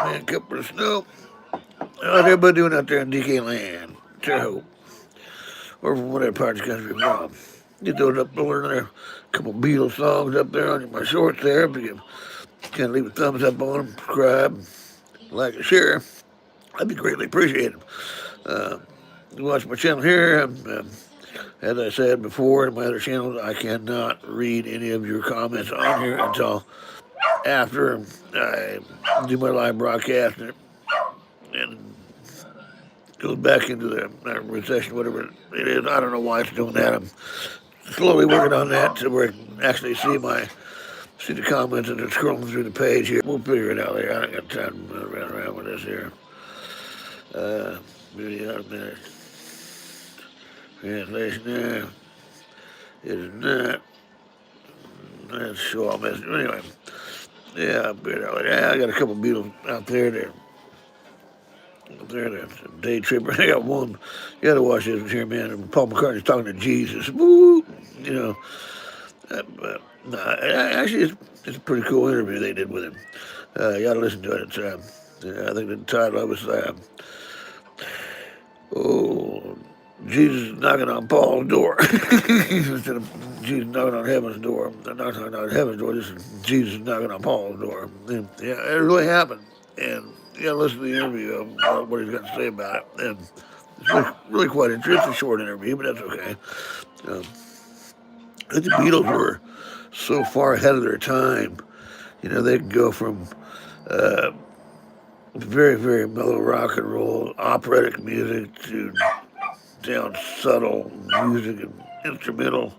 Man, cup of snow. How's everybody doing out there in DK land? Terrehaute, or from whatever part of the country you're from. Get those up there. A couple Beatles songs up there on my shorts there. If you can leave a thumbs up on them, subscribe, like, and share. That'd be greatly appreciated. Uh, you watch my channel here. As I said before in my other channels, I cannot read any of your comments on here until after I do my live broadcast and goes back into the recession, whatever it is. I don't know why it's doing that. I'm slowly working on that to where I can actually see the comments and it's scrolling through the page here. We'll figure it out here. I don't got time to move around with this here. Maybe out a minute. Translation there. It is not. Let's show all message. Anyway, yeah, I got a couple Beatles out there. That's a day tripper. I got one. You got to watch this here, man. Paul McCartney's talking to Jesus. Woo! You know, no, actually, it's a pretty cool interview they did with him. You got to listen to it. I think the title of it was, oh, Jesus knocking on Paul's door. Instead of Jesus knocking on heaven's door. They're not knocking on heaven's door. This is Jesus knocking on Paul's door. And, yeah, it really happened. And you got to listen to the interview of what he's got to say about it. And it's really quite interesting. It's a short interview, but that's okay. Um, I think the Beatles were so far ahead of their time. You know, they could go from uh, very, very mellow rock and roll, operatic music to down subtle music and instrumental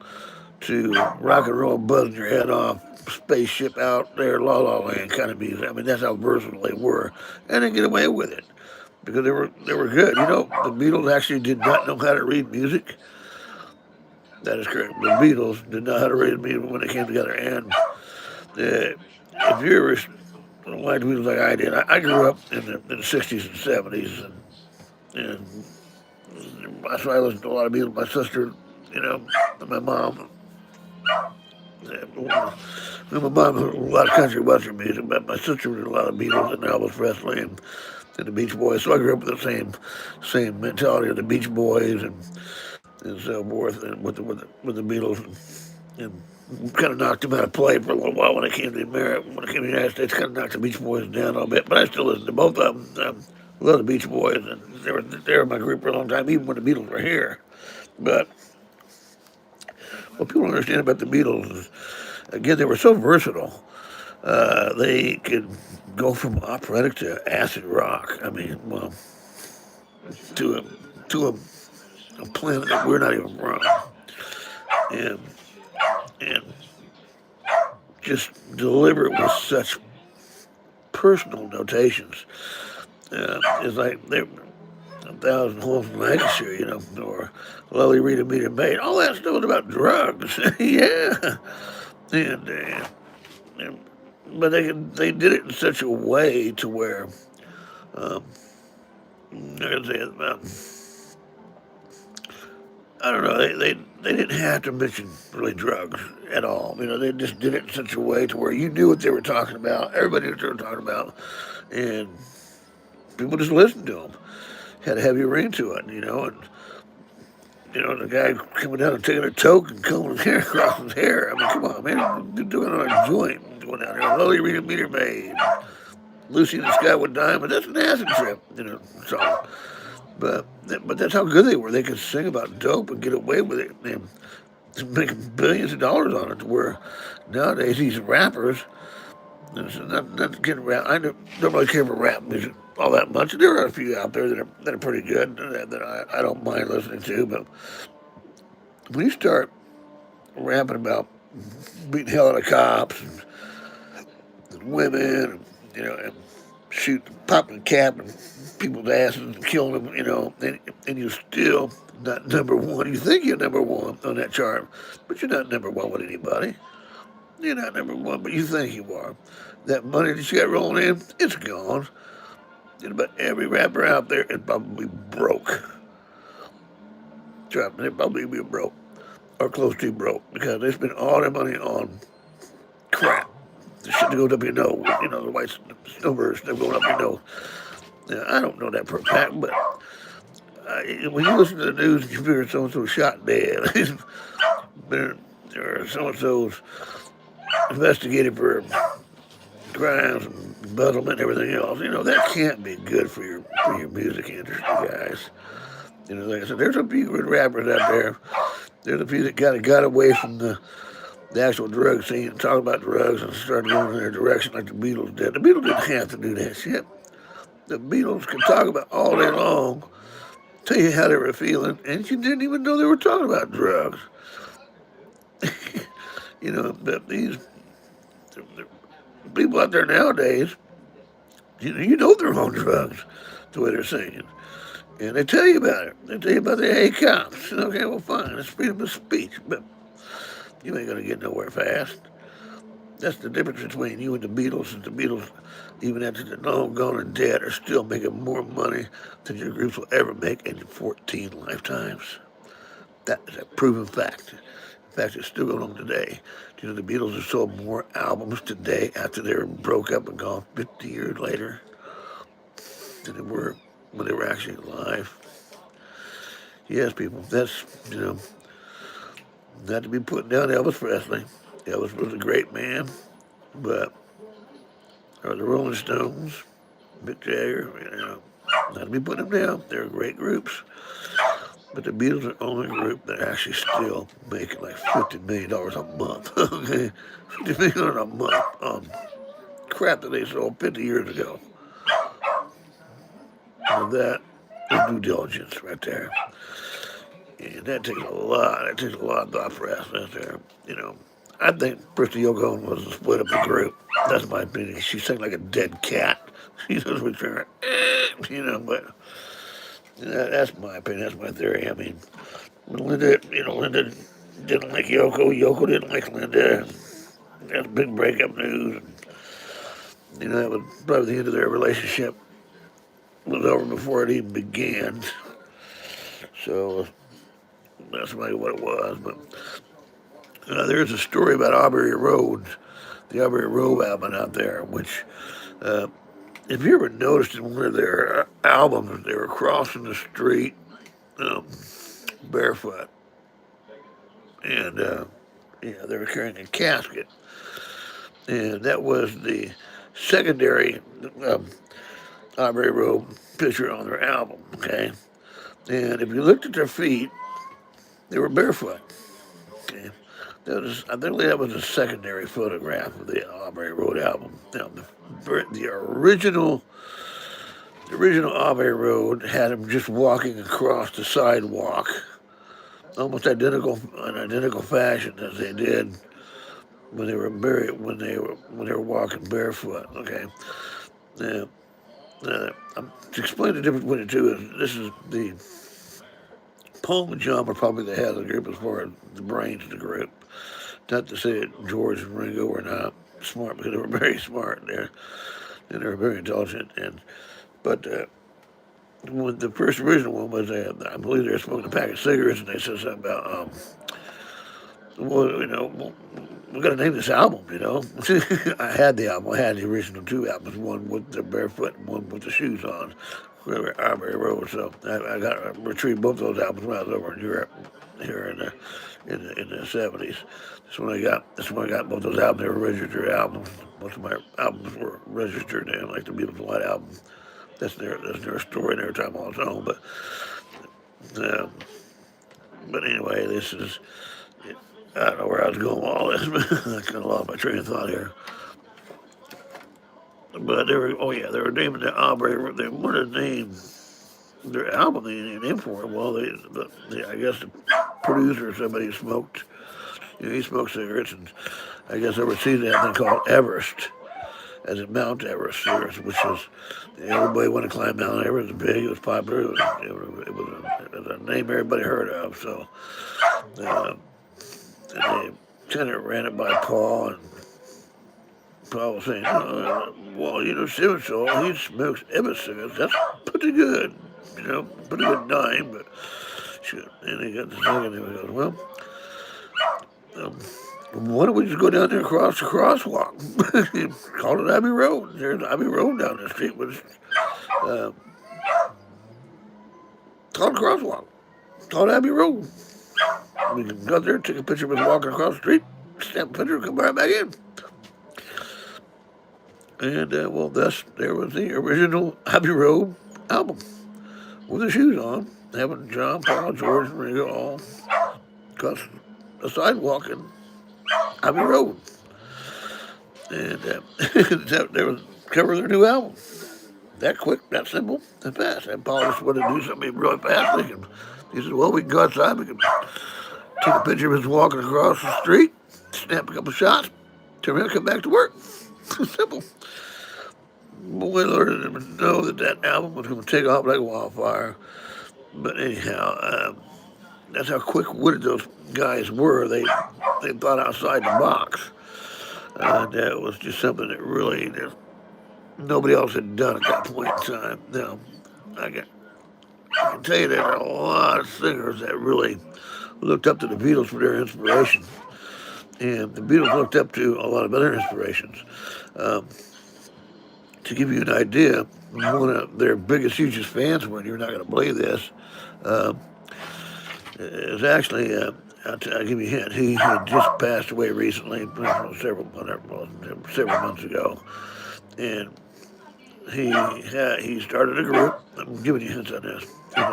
to rock and roll, buzzing your head off, spaceship out there, la la land kind of music. I mean, that's how versatile they were, and they get away with it because they were good. You know, the Beatles actually did not know how to read music. That is correct. The Beatles did not know how to read music when they came together, and if you ever liked Beatles like I did, I grew up in the 60s and 70s, and that's why I listened to a lot of Beatles. My sister, you know, and my mom. My mom heard a lot of country western music, but my sister heard a lot of Beatles and Elvis Presley and the Beach Boys. So I grew up with the same mentality of the Beach Boys and so forth, and with the Beatles, and kind of knocked them out of play for a little while when I came to America. When I came to the United States, kind of knocked the Beach Boys down a little bit, but I still listen to both of them. Love the Beach Boys, and they were my group for a long time, even when the Beatles were here. But what people don't understand about the Beatles is, again, they were so versatile. They could go from operatic to acid rock. I mean, well, to a planet that we're not even from, and and just deliver it with such personal notations. It's like they're a thousand homes in Lancashire, you know, or Lily Rita Meter Maid. All that stuff was about drugs. Yeah, and, uh, and but they did it in such a way to where um, I don't know, they didn't have to mention really drugs at all. You know, they just did it in such a way to where you knew what they were talking about. Everybody knew what they were talking about, and people just listened to them. Had a heavy ring to it, you know, and the guy coming down and taking a toke and combing his hair across his hair. I mean, come on, man, you're doing it on a joint, going down there. Lily Rita Meter Maid, Lucy in the Sky with Diamonds. That's an acid trip, you know, song. But that's how good they were. They could sing about dope and get away with it and making billions of dollars on it. To where nowadays these rappers, not getting rap. I don't really care for rap music all that much. There are a few out there that are pretty good that I don't mind listening to. But when you start rapping about beating hell out of cops and women, and shooting, popping a cap and people's asses and killing them, and you're still not number one. You think you're number one on that chart, but you're not number one with anybody. You're not number one, but you think you are. That money that you got rolling in, it's gone. And about every rapper out there is probably broke. Trust me, they're probably be broke or close to broke because they spend all their money on crap. the shit that goes up your nose, the white snowbird stuff going up your nose. Now, I don't know that for a fact, but when you listen to the news and you figure so-and-so shot dead, or so-and-so's investigated for crimes and embezzlement and everything else, that can't be good for your music industry, guys. Like I said, there's a few good rappers out there. There's a few that got away from the actual drug scene and talking about drugs and started going in their direction like the Beatles did. The Beatles didn't have to do that shit. The Beatles could talk about all day long, tell you how they were feeling, and you didn't even know they were talking about drugs. But these people out there nowadays, they're on drugs, the way they're singing. And they tell you about it. They tell you about the hey cops. Okay, well, fine. It's freedom of speech, but you ain't going to get nowhere fast. That's the difference between you and the Beatles. And the Beatles, even after they're long gone and dead, are still making more money than your groups will ever make in 14 lifetimes. That is a proven fact. In fact, it's still going on today. Do you know the Beatles have sold more albums today after they were broke up and gone 50 years later than they were when they were actually alive? Yes, people, that's, not to be putting down Elvis Presley. Elvis was a great man, but or the Rolling Stones, Mick Jagger, not to be putting them down. They're great groups. But the Beatles are the only group that actually still make like $50 million a month. Okay? $50 million a month on crap that they sold 50 years ago. And that is due diligence right there. And that takes a lot. It takes a lot of thought for us out there. I think first Yoko Ono was to split up the group. That's my opinion. She sang like a dead cat. She just was trying, but that's my opinion. That's my theory. I mean, Linda didn't like Yoko. Yoko didn't like Linda. That's big breakup news. And, that was probably the end of their relationship. It was over before it even began. So that's maybe what it was. But there's a story about Aubrey Road, the Aubrey Road album out there, which, if you ever noticed in one of their albums, they were crossing the street barefoot. And, they were carrying a casket. And that was the secondary Aubrey Road picture on their album, okay? And if you looked at their feet, they were barefoot. Okay, I think that was a secondary photograph of the Aubrey Road album. Now, the original Aubrey Road had him just walking across the sidewalk, almost identical fashion as they did when they were walking barefoot. Okay, now to explain the difference between the two is this is the Paul and John were probably the head of the group as far as the brains of the group. Not to say that George and Ringo were not smart, because they were very smart and they were very intelligent. But when the first original one was, I believe they were smoking a pack of cigarettes, and they said something about, we got to name this album. I had the album. I had the original two albums, one with the barefoot and one with the shoes on. Aubrey Road. So I got retrieved both those albums when I was over in Europe here in the 70s. That's when I got both those albums. They were registered albums. Most of my albums were registered, and like the Beatles White Album. That's their story and their time on its own. But anyway, this is. I don't know where I was going with all this, but I kind of lost my train of thought here. But they were naming the Aubrey. They wanted to name their album the name for it. Well, I guess the producer or somebody smoked. He smoked cigarettes, and I guess overseas they had a thing called Everest, as in Mount Everest, which was everybody wanted to climb Mount Everest. It was big. It was popular. It was a name everybody heard of. So, and they kind of ran it by Paul, and Paul was saying, so-and-so, he smokes Everest cigarettes. That's pretty good, pretty good name, but shit. And he got the second, and he goes, Why don't we just go down there across the crosswalk? Call it Abbey Road. There's Abbey Road down the street. Uh, call it a crosswalk. Call it Abbey Road. We can go there, take a picture of us walking across the street, snap a picture, come right back in. And, well, there was the original Abbey Road album with the shoes on, having John, Paul, George, and Ringo all across the sidewalk in Abbey Road. And they were covering their new album. That quick, that simple, that fast. And Paul just wanted to do something really fast. He said, well, we can go outside, we can take a picture of us walking across the street, snap a couple shots, turn around, come back to work. Simple. Boy, Lord, I didn't know that album was going to take off like wildfire. But anyhow, that's how quick-witted those guys were. They thought outside the box. That was just something that really nobody else had done at that point in time. Now, I can tell you there are a lot of singers that really looked up to the Beatles for their inspiration. And the Beatles looked up to a lot of other inspirations. To give you an idea, one of their biggest, hugest fans, when you're not going to believe this, is actually, I'll give you a hint, he had just passed away recently, several months ago. And he started a group. I'm giving you hints on this.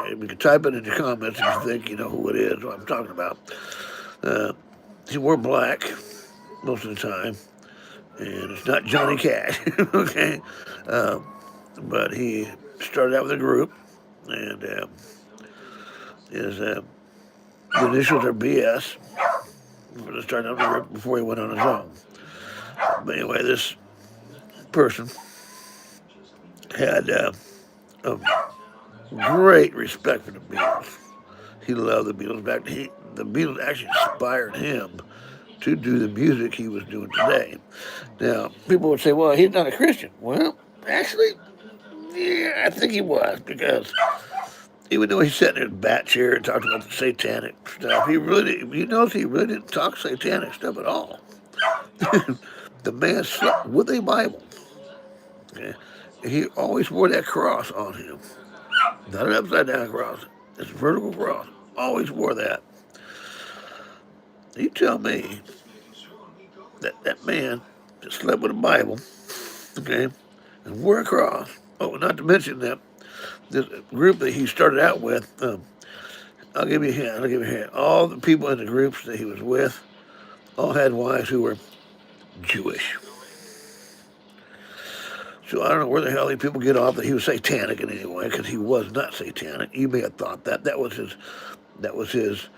You can type it in the comments if you think you know who it is, what I'm talking about. He wore black most of the time, and it's not Johnny Cash, okay? But he started out with a group, and the initials are BS. He started out with a group before he went on his own. But anyway, this person had a great respect for the Beatles. He loved the Beatles. In fact, the Beatles actually inspired him to do the music he was doing today. Now, people would say, well, he's not a Christian. Well, actually, yeah, I think he was, because even though he sat in his bat chair and talked about the satanic stuff, he really didn't talk satanic stuff at all. The man slept with a Bible. Okay? He always wore that cross on him. Not an upside down cross. It's a vertical cross. Always wore that. You tell me that man that slept with a Bible, okay, and wore a cross. Oh, not to mention that this group that he started out with, I'll give you a hint. All the people in the groups that he was with all had wives who were Jewish. So I don't know where the hell these people get off that he was satanic in any way, because he was not satanic. You may have thought that. That was his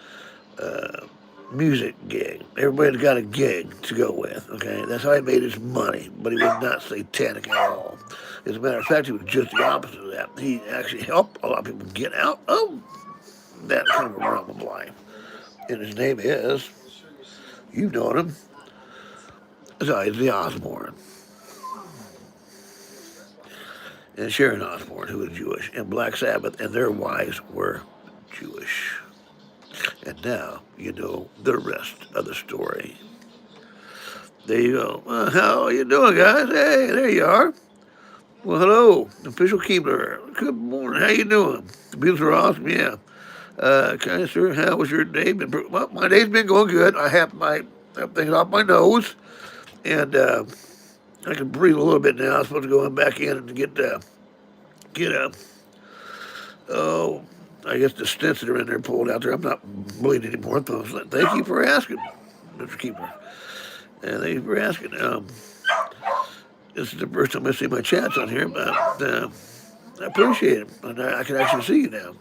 music gig. Everybody's got a gig to go with, okay? That's how he made his money, but he was not satanic at all. As a matter of fact, he was just the opposite of that. He actually helped a lot of people get out of that kind of a realm of life. And his name is, you've known him, he's the Osbourne. And Sharon Osbourne, who was Jewish, and Black Sabbath, and their wives were Jewish. And now you know the rest of the story. There you go. Well, how are you doing, guys? Hey, there you are. Well, hello, official Keebler. Good morning. How you doing? The Beatles are awesome, yeah. Okay, sir, how was your day? Well, my day's been going good. I have things off my nose, and I can breathe a little bit now. I'm supposed to go back in and get I guess the stents that are in there pulled out there. I'm not bleeding anymore. Thank you for asking, Mr. Keeper. And thank you for asking. This is the first time I see my chats on here, but I appreciate it. And I can actually see you now.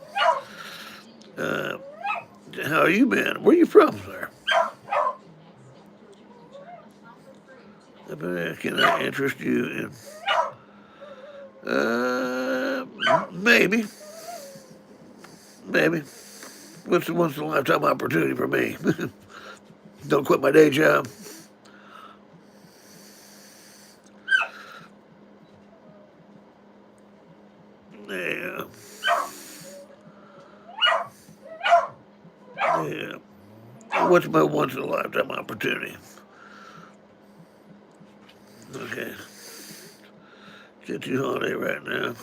How are you, man? Where are you from, sir? Can I interest you in? Maybe. What's the once in a lifetime opportunity for me? Don't quit my day job. Yeah. What's my once-in-a-lifetime opportunity? Okay. Jet 2 holiday right now.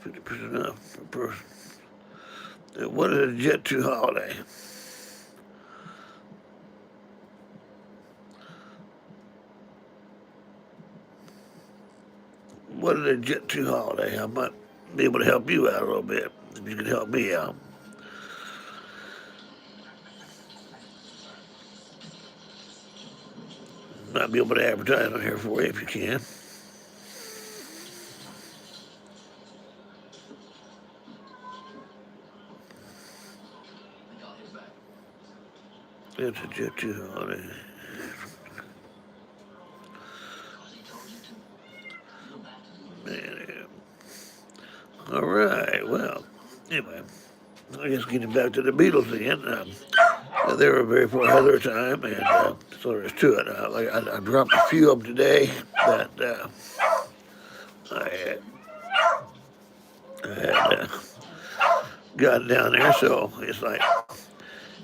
50% off per person. And what is a Jet 2 holiday? What is a Jet 2 holiday? I might be able to help you out a little bit if you could help me out. Might be able to advertise on here for you if you can. It's a Jet 2 holiday. Man, all right, well, anyway, I guess getting back to the Beatles again. They were very far ahead of their time, and so there's to it. I dropped a few of them today that I had gotten down there, so it's like,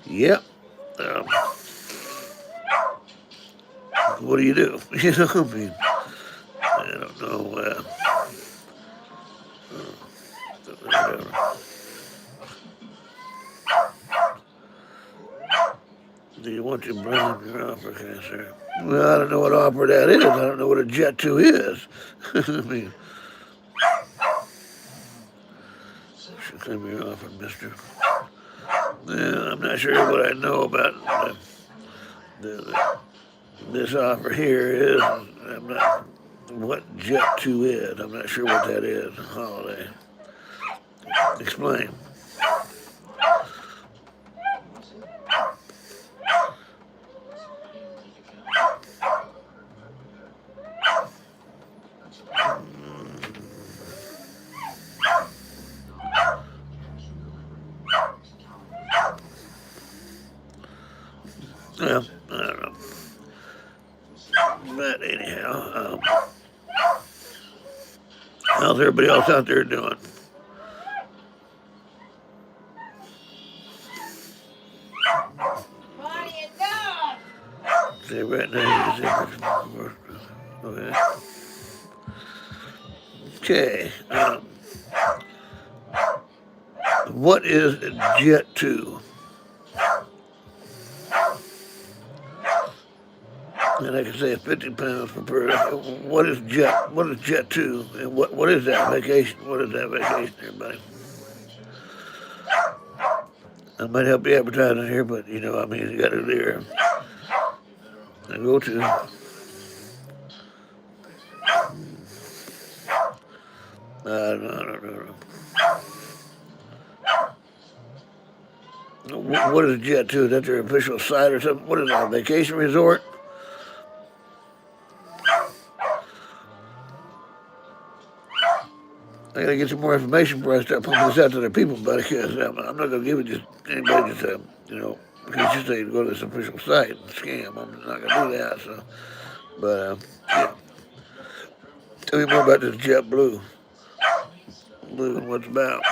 yep. What do you do? You know, I mean, I don't know. Whatever. Do you want your brain in your offer, cancer? Well, I don't know what offer that is. I don't know what a Jet 2 is. I mean, should claim your offer, mister. Yeah, I'm not sure what I know about this offer here is. I'm not what Jet 2 is. I'm not sure what that is. Holiday. Explain. Well, I don't know. But anyhow, how's everybody else out there doing? What are you doing? See, right now, okay. Okay. What is Jet 2? And I can say it's 50 pounds per person. What is Jet 2? And what is that vacation? What is that vacation, everybody? I might help you advertise in here, but you know, I mean, you got to do there. I go to. I don't know. What is Jet 2? Is that their official site or something? What is that, a vacation resort? I gotta get some more information before I start pumping this out to the people, buddy, because I'm not gonna give it just anybody just, you know, because you say to go to this official site and scam. I'm not gonna do that, so. But, yeah. Tell me more about this Jet Blue and what it's about.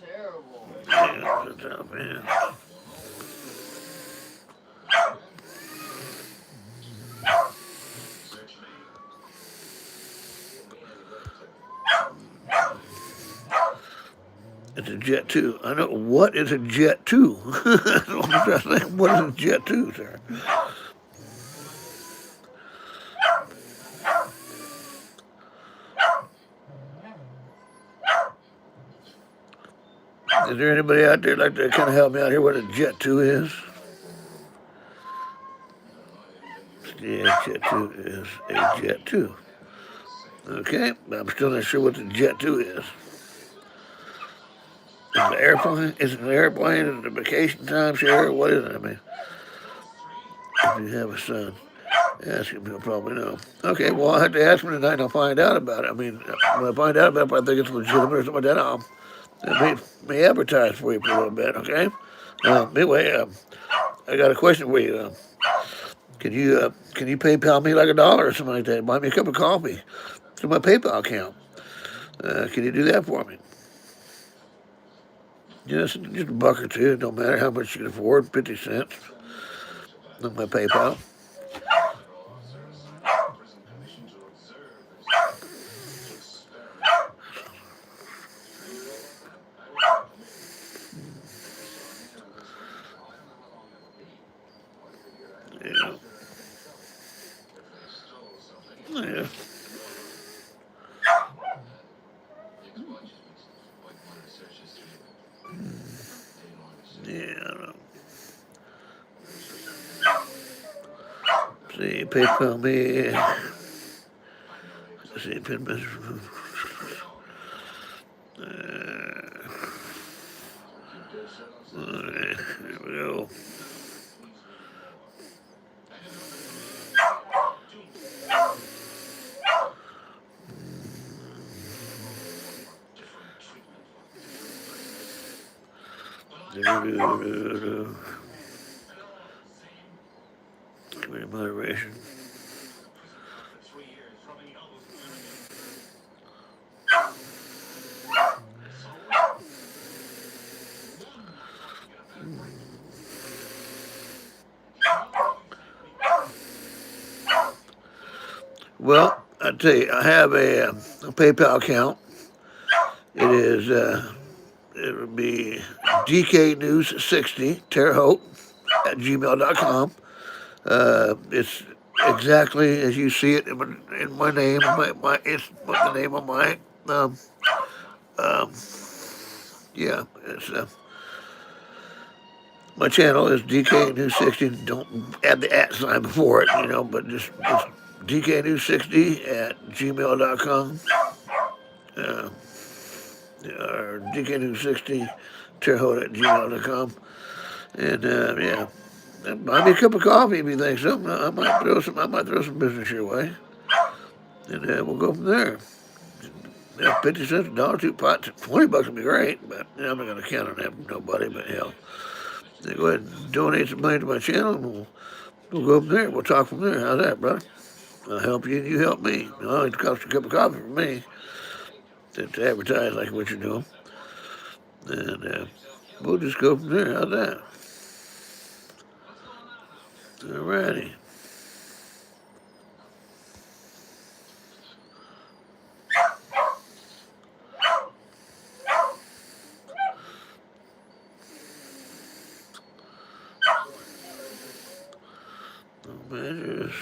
Terrible. Yeah, that's tough, man. It's a Jet 2. I know. What is a Jet 2? What is a Jet 2, sir? Is there anybody out there like to kind of help me out here what a Jet 2 is? Yeah, Jet 2 is a Jet 2. Okay, but I'm still not sure what the Jet 2 is. Is it an airplane? Is it an airplane? Is it a vacation timeshare? What is it? I mean, if you have a son, ask him. He'll probably know. Okay, well, I'll have to ask him tonight and I'll find out about it. I mean, when I find out about it, if I think it's legitimate or something like that, I'll may advertise for you for a little bit, okay? Anyway, I got a question for you. Can you PayPal me like $1 or something like that? Buy me a cup of coffee through my PayPal account. Can you do that for me? Just a buck or two. No matter how much you can afford. 50 cents on my PayPal. Yeah. Yeah. Yeah. See, PayPal me. See, pin message. Alright, there we go. Community moderation. Well, I tell you, I have a PayPal account. It is, it would be Dknews60Terrehaute at gmail.com. It's exactly as you see it in my name. It's the name of my, um, um, yeah, it's, my channel is Dknews60. Don't add the at sign before it, but just Dknews60 at gmail.com. Or Dknews60 Terrehaute at gmail.com. And yeah, buy me a cup of coffee if you think so. I might throw some business your way, and we'll go from there. 50 cents, a dollar, two pot, $20 would be great, but I'm not going to count on that from nobody. But hell, go ahead and donate some money to my channel, and we'll go from there. We'll talk from there. How's that, brother? I'll help you, and you help me. It costs a cup of coffee for me to advertise like what you're doing, and we'll just go from there. How's that? All righty. No measures.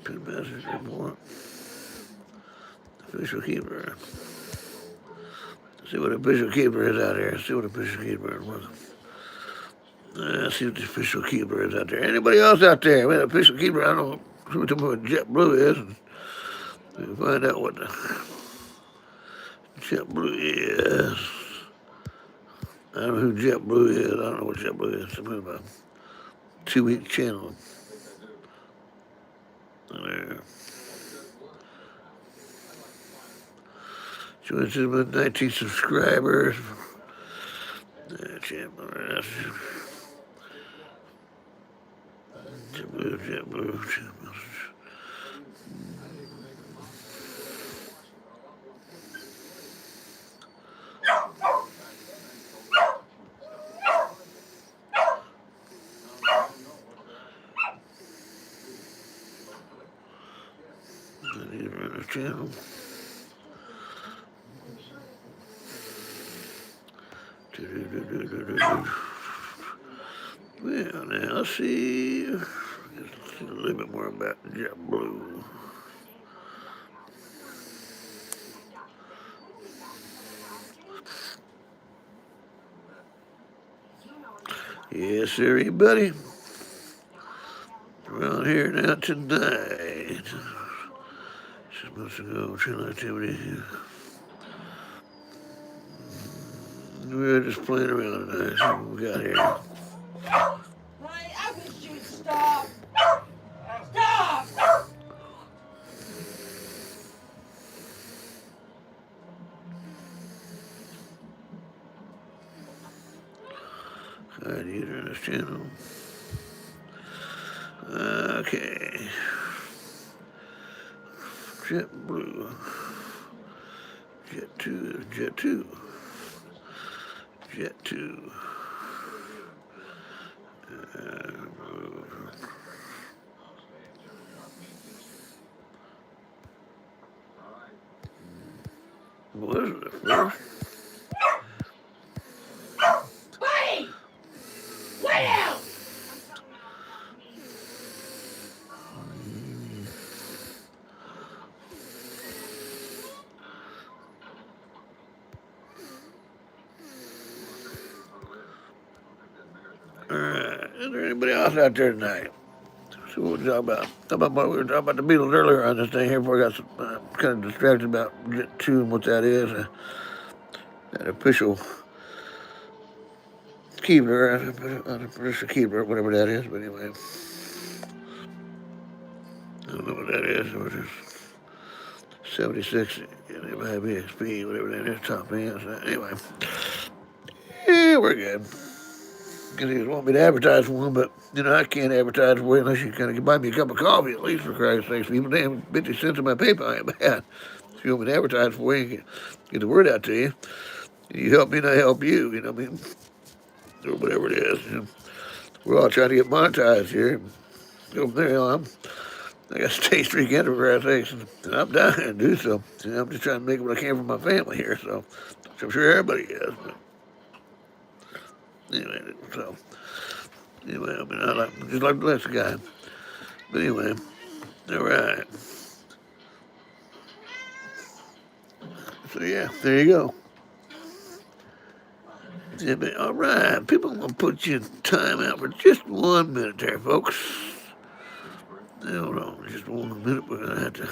Two message report. Official keeper. See what official keeper is out here. See what official keeper is. See what the official keeper is out there. Anybody else out there? Man, official keeper, I don't know what JetBlue is. And find out what the JetBlue is. I don't know who JetBlue is. I don't know what JetBlue is. Something about 2-week channel. There. So it's about 19 subscribers. JetBlue. JetBlue. I need to run a channel. Well, now let's see. Let's see a little bit more about JetBlue. Yes, sir, buddy. Around here now tonight. 6 months ago, channel activity. We were just playing around tonight. See what we got here. Honey, I wish you'd stop. Stop! Alright, user in this channel. Okay. JetBlue. Jet 2, Jet 2. Jet 2. What is it first? Buddy! Lay down! Alright, is there anybody else out there tonight? So what we talking about? We were talking about the Beatles earlier on this thing here before I got kind of distracted about Jet 2 and what that is. That official Keebler, unofficial Keebler, whatever that is, but anyway. I don't know what that is. It was just 76 XP, whatever that is, top end. So anyway. Yeah, we're good. Because he want me to advertise for him, but, I can't advertise for you unless you kind of buy me a cup of coffee, at least, for Christ's sakes. Even damn 50 cents in my paper, I ain't bad. If you want me to advertise for you, get the word out to you. You help me, and I help you, you know what I mean? Or whatever it is. We're all trying to get monetized here. Go from there, I got stage 3 cancer, for Christ's sakes, and I'm dying to do so. I'm just trying to make what I can for my family here, so I'm sure everybody is. But anyway, I mean, I just like the last guy. But anyway, all right. So yeah, there you go. Yeah, but all right, people, I'm gonna put you in timeout for just 1 minute there, folks. Hold on, just 1 minute. We're gonna have to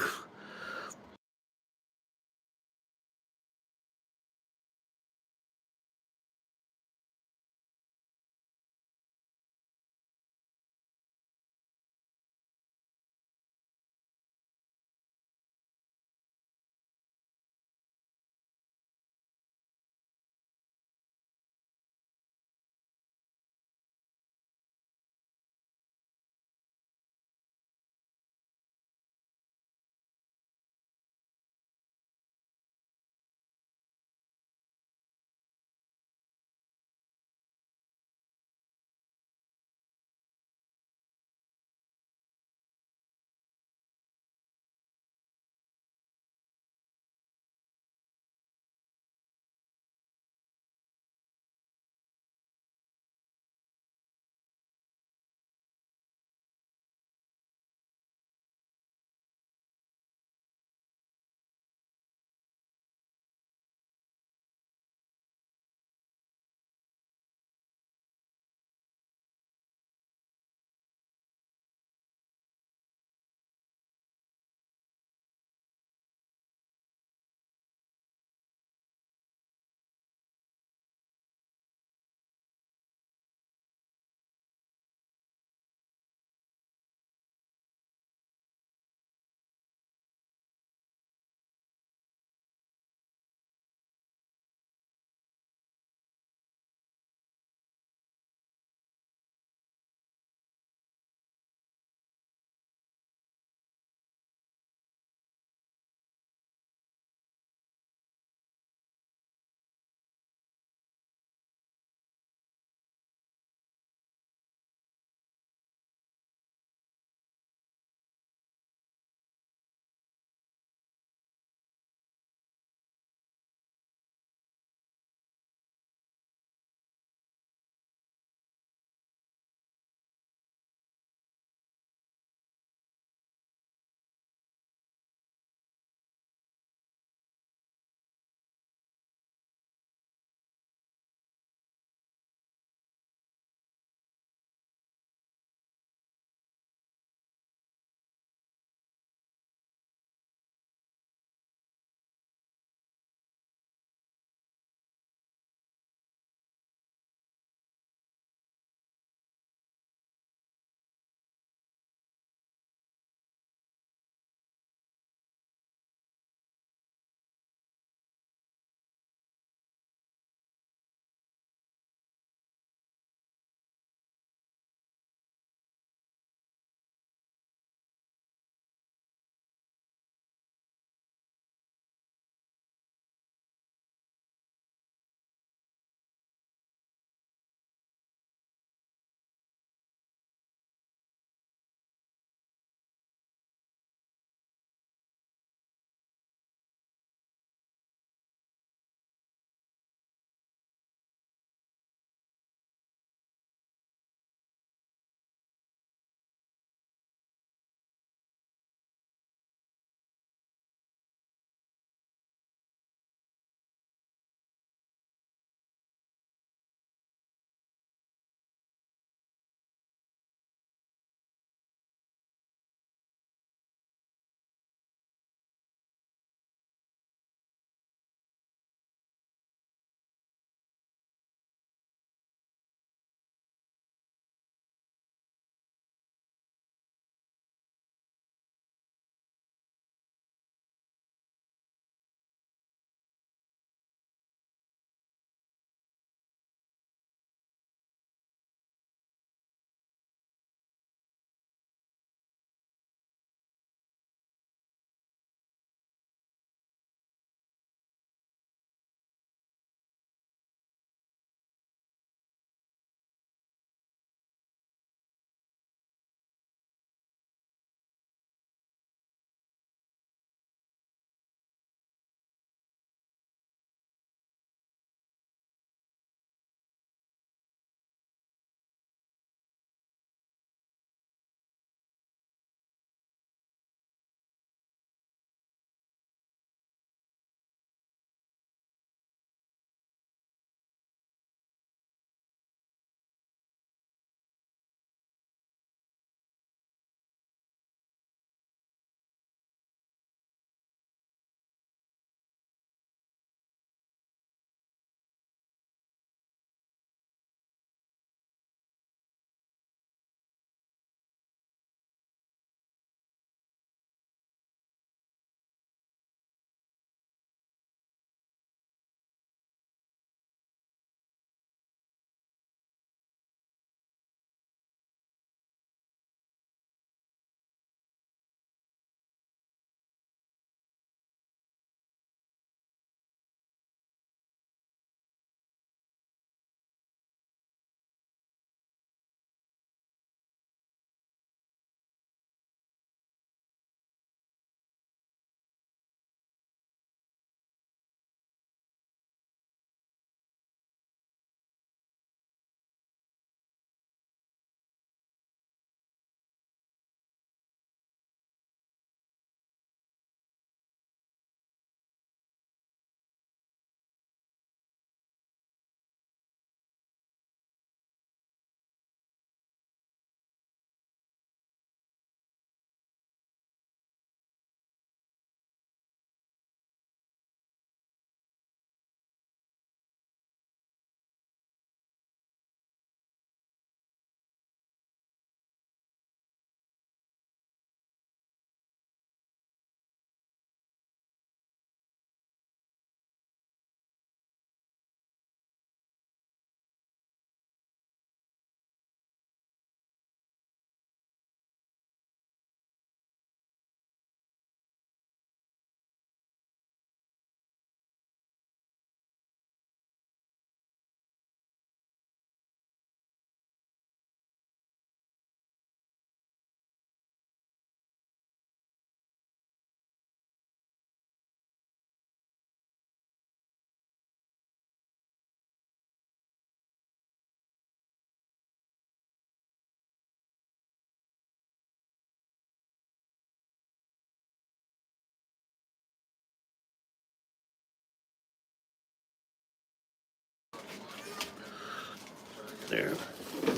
There.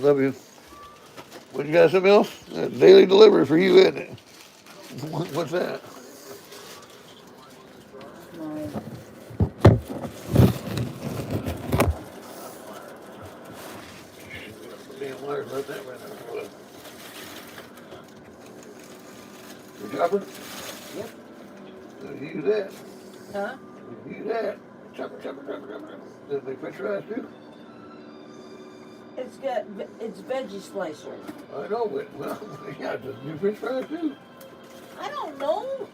Love you. What, you got something else? Daily delivery for you, isn't it? What's that? My Damn wires left that right there. The chopper? Yep. You use that. Huh? You use that. Chopper. Does it make french fries too? It's veggie slicer. I know, but, well, yeah, it does do french fries too. I don't know.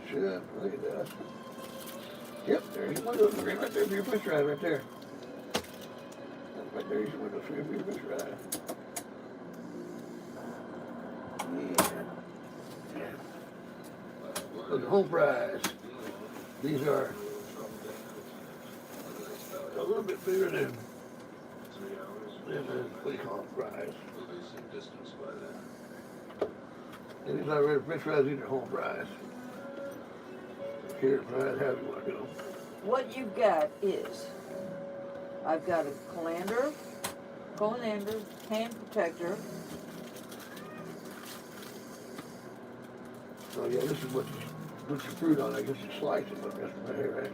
Shit, look at that. Yep, there's your window screen right there for your french fries right there. Right there's your window screen for your french fries. Yeah. Look at home fries. These are a little bit bigger than the, what do you call them, fries. And these are red french fries, these are home fries. Here, fries, however you want to do them. What you've got is, I've got a colander, hand protector. Oh yeah, this is what you put your fruit on. I guess you slice it with this right here, right?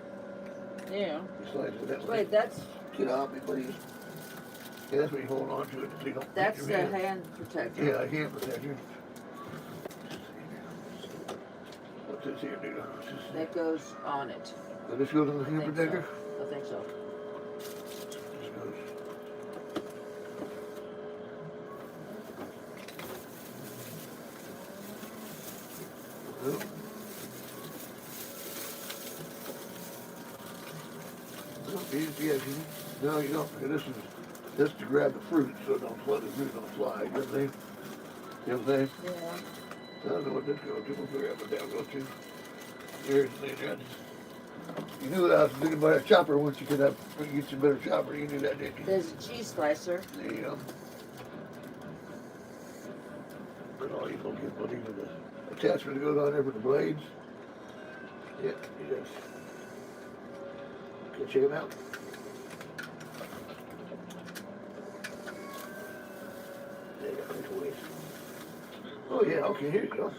Yeah. You slice it that way. Wait, that's Get off me, please. Yeah, that's when you hold on to it so you don't that's hit the your hand. hand protector. Yeah, hand protector. What's this here do? That goes on it. So this goes on the hand think protector? So. I think so. This goes. Nope. Yes, no, you don't. This is to grab the fruit so the fruit don't fly. You know what I'm saying? You know what I'm saying? Yeah. I don't know what this goes to. We'll figure out what that goes to. Here's the thing. You knew that I was thinking about a chopper once you could get you a better chopper. You knew that, didn't you? There's a cheese slicer. There you go. But all you gonna get what even the attachment that goes on there for the blades. Yep, he does. Okay, check them out. Oh yeah, okay, here you go.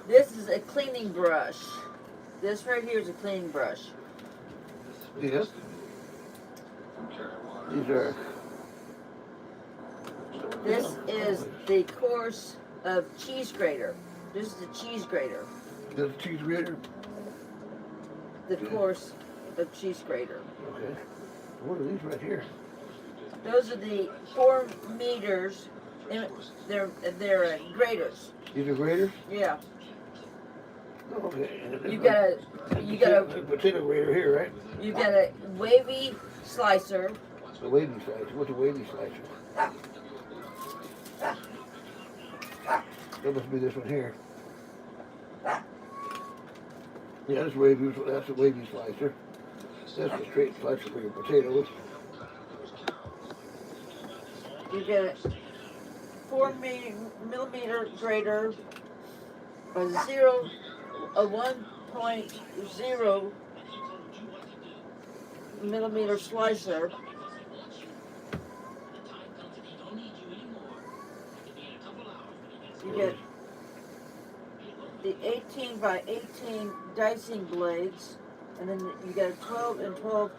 This is a cleaning brush. This right here is a cleaning brush. Yes. These are. This is the course of cheese grater. This is the cheese grater. The cheese grater? The course of cheese grater. Okay. What are these right here? Those are the 4 meters. They're graters. These are graters? Yeah. Oh, okay. You got a potato grater here, right? You got a wavy slicer. A wavy slicer. What's a wavy slicer? That must be this one here. Yeah, that's wavy. That's a wavy slicer. That's a straight slicer for your potatoes. You get a 4 millimeter grater, a 1.0 millimeter slicer. You get the 18 by 18 dicing blades, and then you got a 12 and 12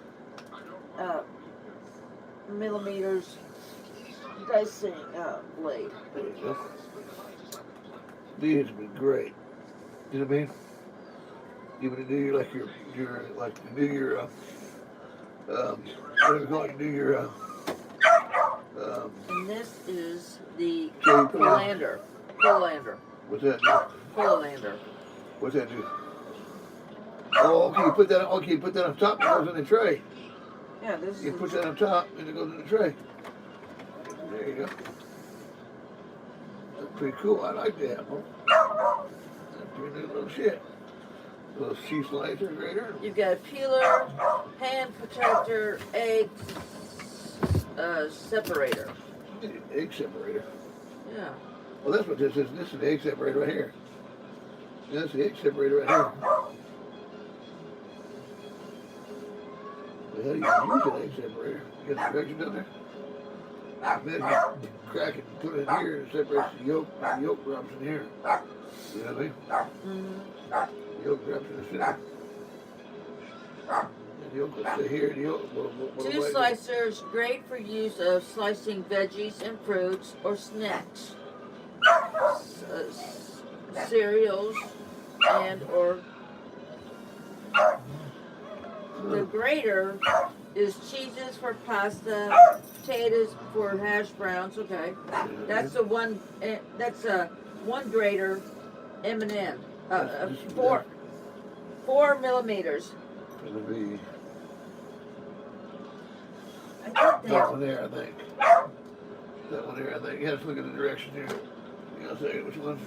millimeters dicing blade. There you go. These would be great. You know what I mean? Even to do your what do you call it, do your And this is the so colander. What's that do? Colander. What's that do? Oh, okay, you put that on top and it goes in the tray. Yeah, this is. You put that on top and it goes in the tray. There you go. That's pretty cool. I like that. Huh? That's pretty neat little shit. Little cheese slicer grater. You've got a peeler, hand protector, egg separator. Egg separator. Yeah. Well, that's what this is. This is the egg separator right here. That's the egg separator right here. the hell you use an egg separator? You got the directions down there? Then you crack it and put it in here and it separates the yolk, and the yolk drops in here. You know what I mean? Mm-hmm. The yolk drops in the center. And the yolk will stay here and the yolk will 2 slicers, great for use of slicing veggies and fruits or snacks, cereals, and or the grater is cheeses for pasta, potatoes for hash browns. Okay, that's the one. That's a 1 grater M&M. 4 millimeters. It'll be I did that that. one there, I think. That one there, I think. Yeah, let's look at the direction here. You gotta say which one?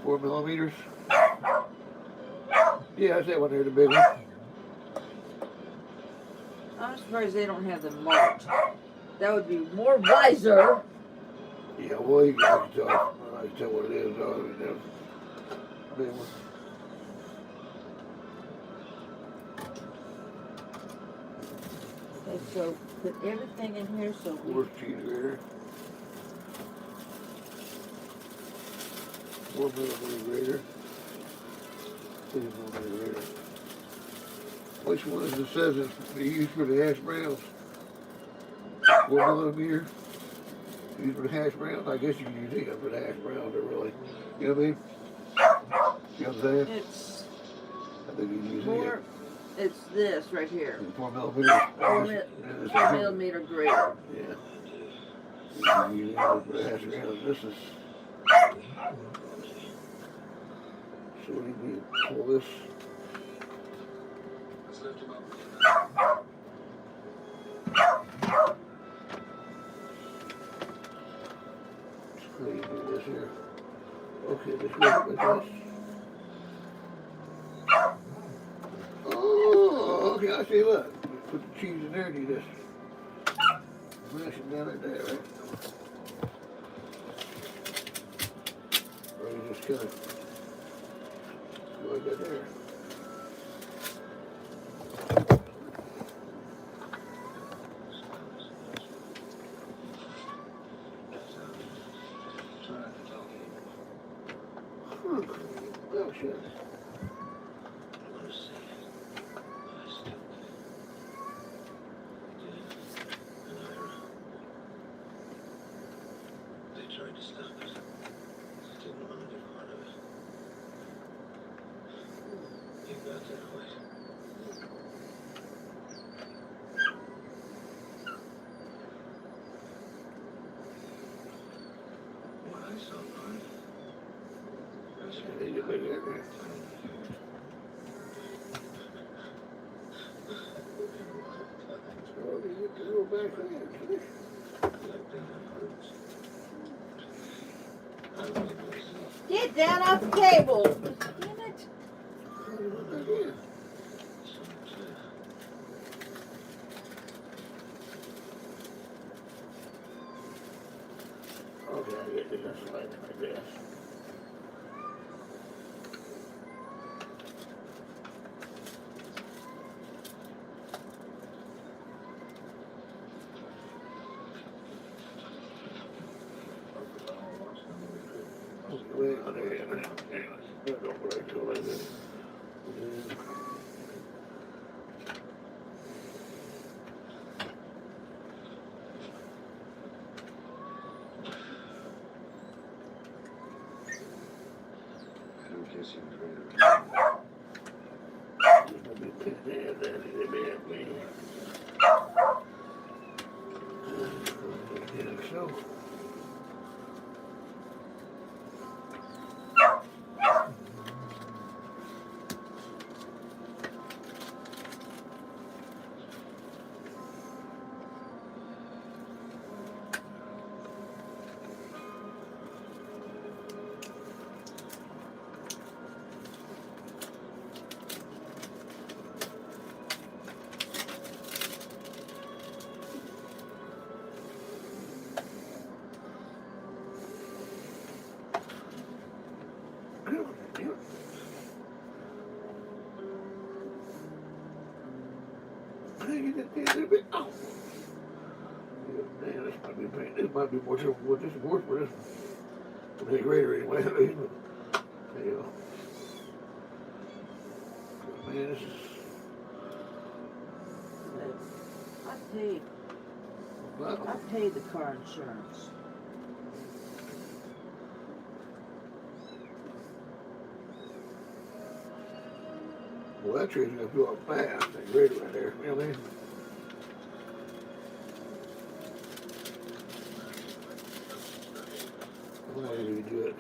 4 millimeters. Yeah, that's that one there, the big one. I'm surprised they don't have them marked. That would be more wiser. Yeah, well, I can tell. I can tell what it is. I mean, that big one. Okay, so put everything in here so we... Horse cheese grater. 4 millimeter grater. 3 millimeter grater. Which one is it says it's used for the hash browns? 4 millimeter. Used for the hash browns? I guess you can use it for the hash browns, or really. You know what I mean? You know what I'm saying? It's I think you can use more... it. It's this right here. 4 millimeter. 4 millimeter grater. Yeah. You can use it for the hash browns. This is... So what do you need? Pull this. How do you do this here? Okay, this goes like this. Oh, okay, I see. Look, you put the cheese in there and you just mash it down like that, right? Or you just kind of go like that there. Oh, shit. Get down off the table. Damn it. Okay, I get this like this. Wait on there, anyway. Don't break it like this. So. this might be a pain. This might be more trouble with this worse for this one. The grader anyway. There you go. Man, this is. I paid the car insurance. Well, that tree's gonna go up fast. That grader right there. You know what I mean? Why do you do it?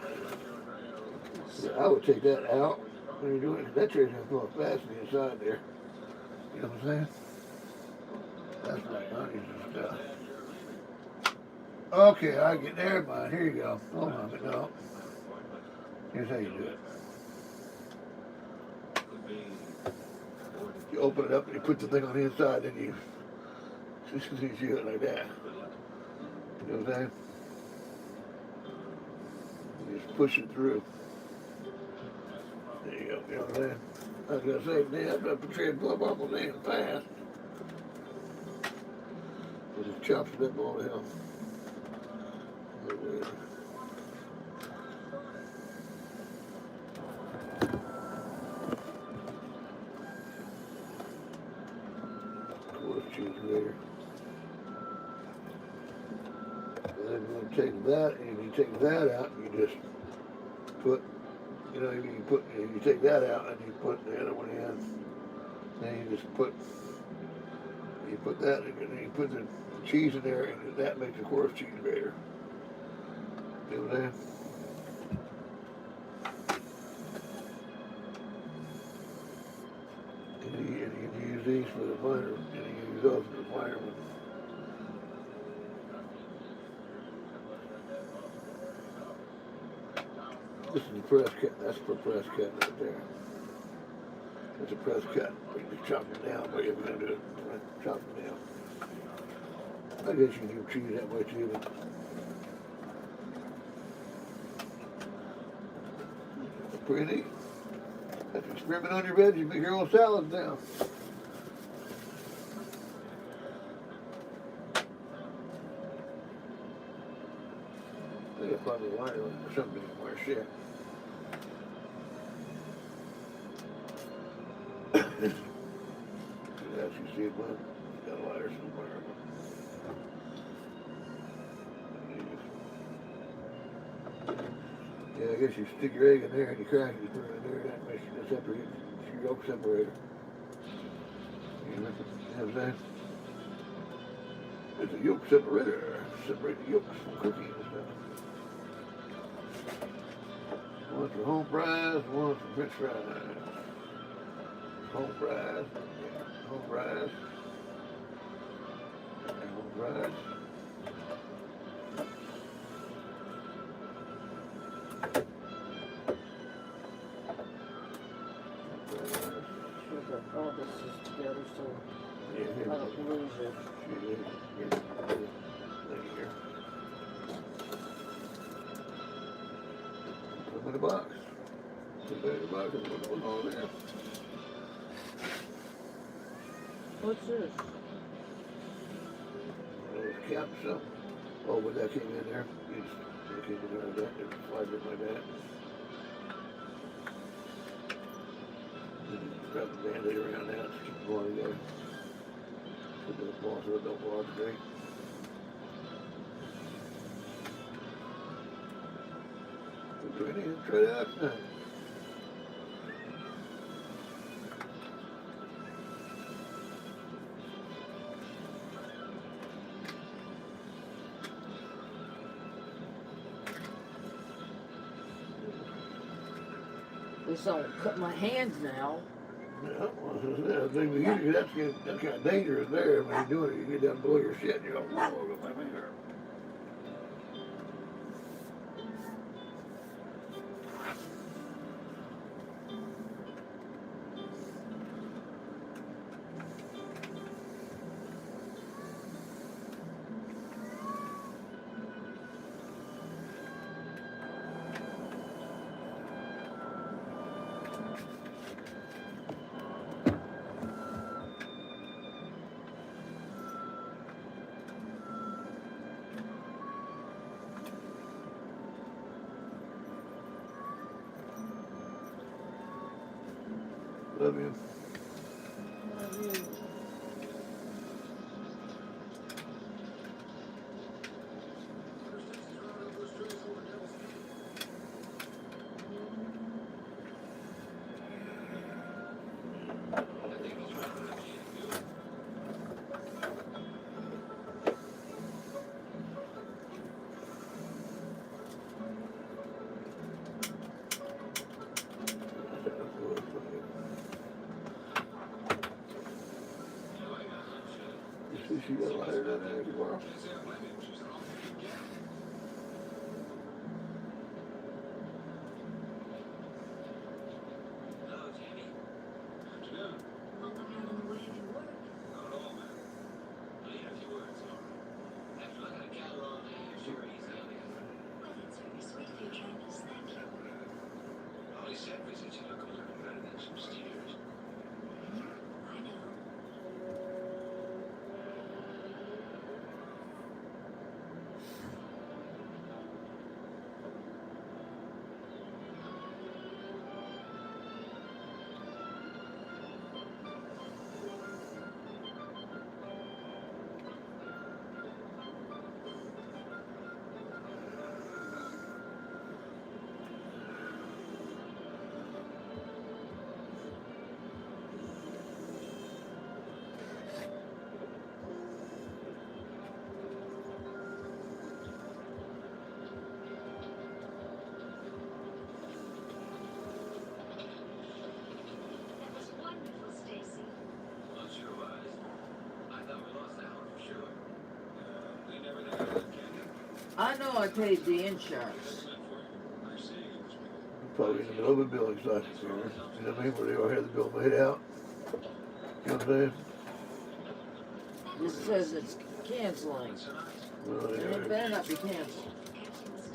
Yeah, I would take that out when you do it. That tree's gonna go up fast on the inside there. You know what I'm saying? That's like honey's and stuff. Okay, I get there, mine. Here you go. Hold on, but no. Here's how you do it. You open it up and you put the thing on the inside, then you do it like that. You know what I'm saying? You just push it through. There you go. You know what I'm saying? I was gonna say, man, I'm not trying to blow up almost damn fast. It just chops it up all the hell. Cheese grater. And then you're going to take that, and you take that out, and you just put, you know, you take that out, and you put the other one in. Then you just put that, and then you put the cheese in there, and that makes a coarse cheese grater. You know what I'm saying? And you use these for the finer, and you use those for the finer ones. This is a press cut. That's for press cut right there. That's a press cut. You just chop it down, but you're going to do it. Chop it down. I guess you can do cheese that way too. But pretty neat. Have to experiment on your veggies, make your own salads now. I think I probably wire or something anymore. Shit. As you see it, well, got a lighter somewhere. Yeah, I guess you stick your egg in there and you crack it, you put it in there, that makes it separate. It's your yolk separator. You know what I'm saying? It's a yolk separator. Separate the yolks from cookies and stuff. One for home fries, one for french fries. Home fries. Home fries. Home fries. All this is together so I don't lose it. Put them in a box. Put them in a box and put them all there. What's this? Cap some. Oh, when that came in there, it came in there like that. It slides in like that. Wrap the band-aid around that to keep it going together. Put the ball so it don't blow out the grate. Try it out tonight. At least I won't cut my hands now. Yeah, well, that's kind of dangerous there when you're doing it. You get down below your shit and you go, whoa, look at my finger. Love you. Love you. You see she got a lighter down there tomorrow? I know I paid the insurance. Probably in the middle of a billing cycle here. You know what I mean? Where they already had the bill made out. You know what I'm saying? This says it's canceling. Well, And it better not be canceled.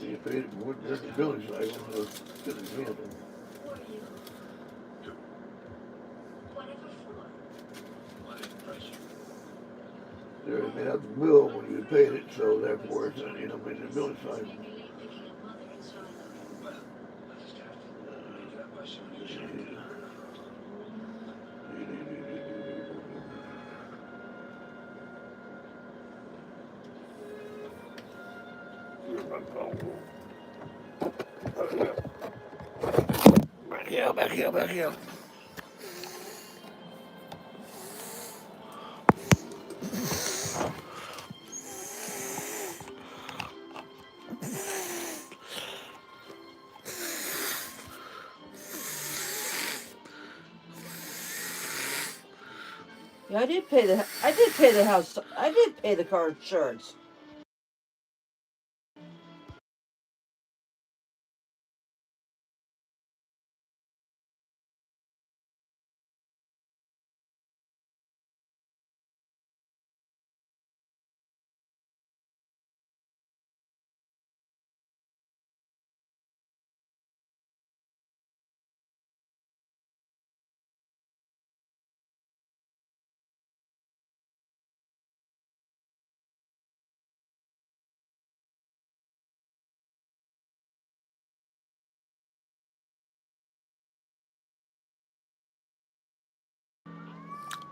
you paid it more than the billing cycle, so it's gonna be canceled. They already made out the bill when you paid it, so therefore it's, you know, made the billing cycle. Back here. Yeah, I did pay the house. I did pay the car insurance.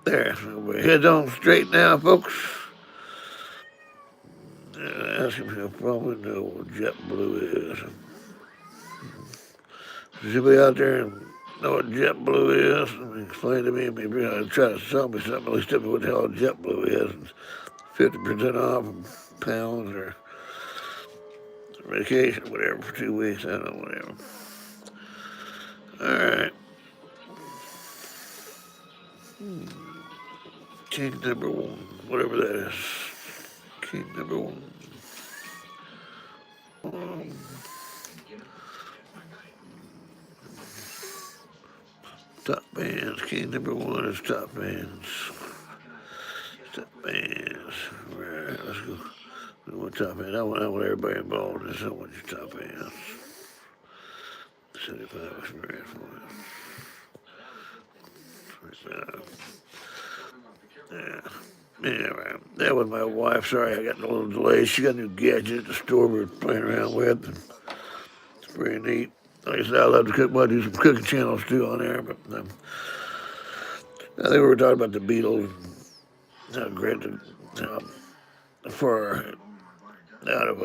There, we're head on straight now, folks. Ask him if he'll probably know what JetBlue is. Does anybody out there know what JetBlue is? I mean, explain to me. Maybe try to sell me something. At least tell me what the hell JetBlue is. 50% off pounds or vacation, whatever, for 2 weeks. I don't know, whatever. All right. King number one, whatever that is. King number one. Top bands. King number one is top bands. Top bands. All right, let's go. We want top bands. I want everybody involved in this. I want your top bands. 75 experience for it. 25. Yeah. Anyway, that was my wife. Sorry, I got a little delay. She got a new gadget at the store we were playing around with. And it's pretty neat. Like I said, I love to cook. Well, I do some cooking channels too on there, but I think we were talking about the Beatles, and how great for out of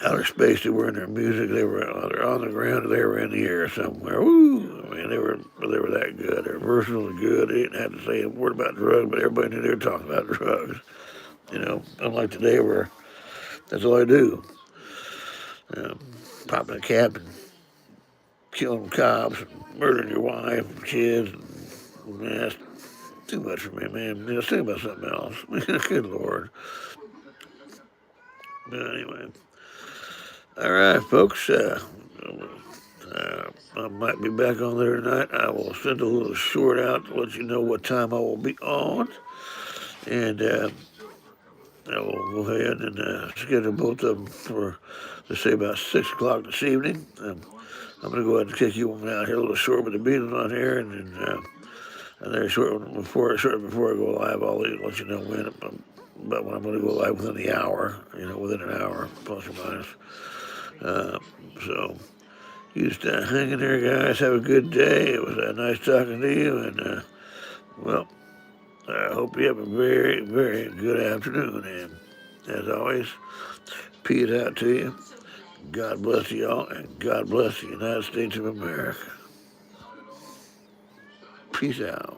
outer space they were in their music. They were either on the ground or they were in the air somewhere. Woo! I mean, they were that good. Their verses were good. They didn't have to say a word about drugs, but everybody knew they were talking about drugs. You know, unlike today where that's all they do. Popping a cap and killing cops, and murdering your wife and kids. And, man, that's too much for me, man. You know, think about something else. Good Lord. But anyway. All right, folks. I might be back on there tonight. I will send a little short out to let you know what time I will be on. And I will go ahead and schedule both of them for, let's say, about 6 o'clock this evening. I'm going to go ahead and kick you one out here a little short with the Beatles on here. And then shortly before I go live, I'll let you know when. But when I'm going to go live within the hour, within an hour, plus or minus. So you just hang in there, guys. Have a good day. It was nice talking to you. And, well, I hope you have a very, very good afternoon. And as always, peace out to you. God bless you all, and God bless the United States of America. Peace out.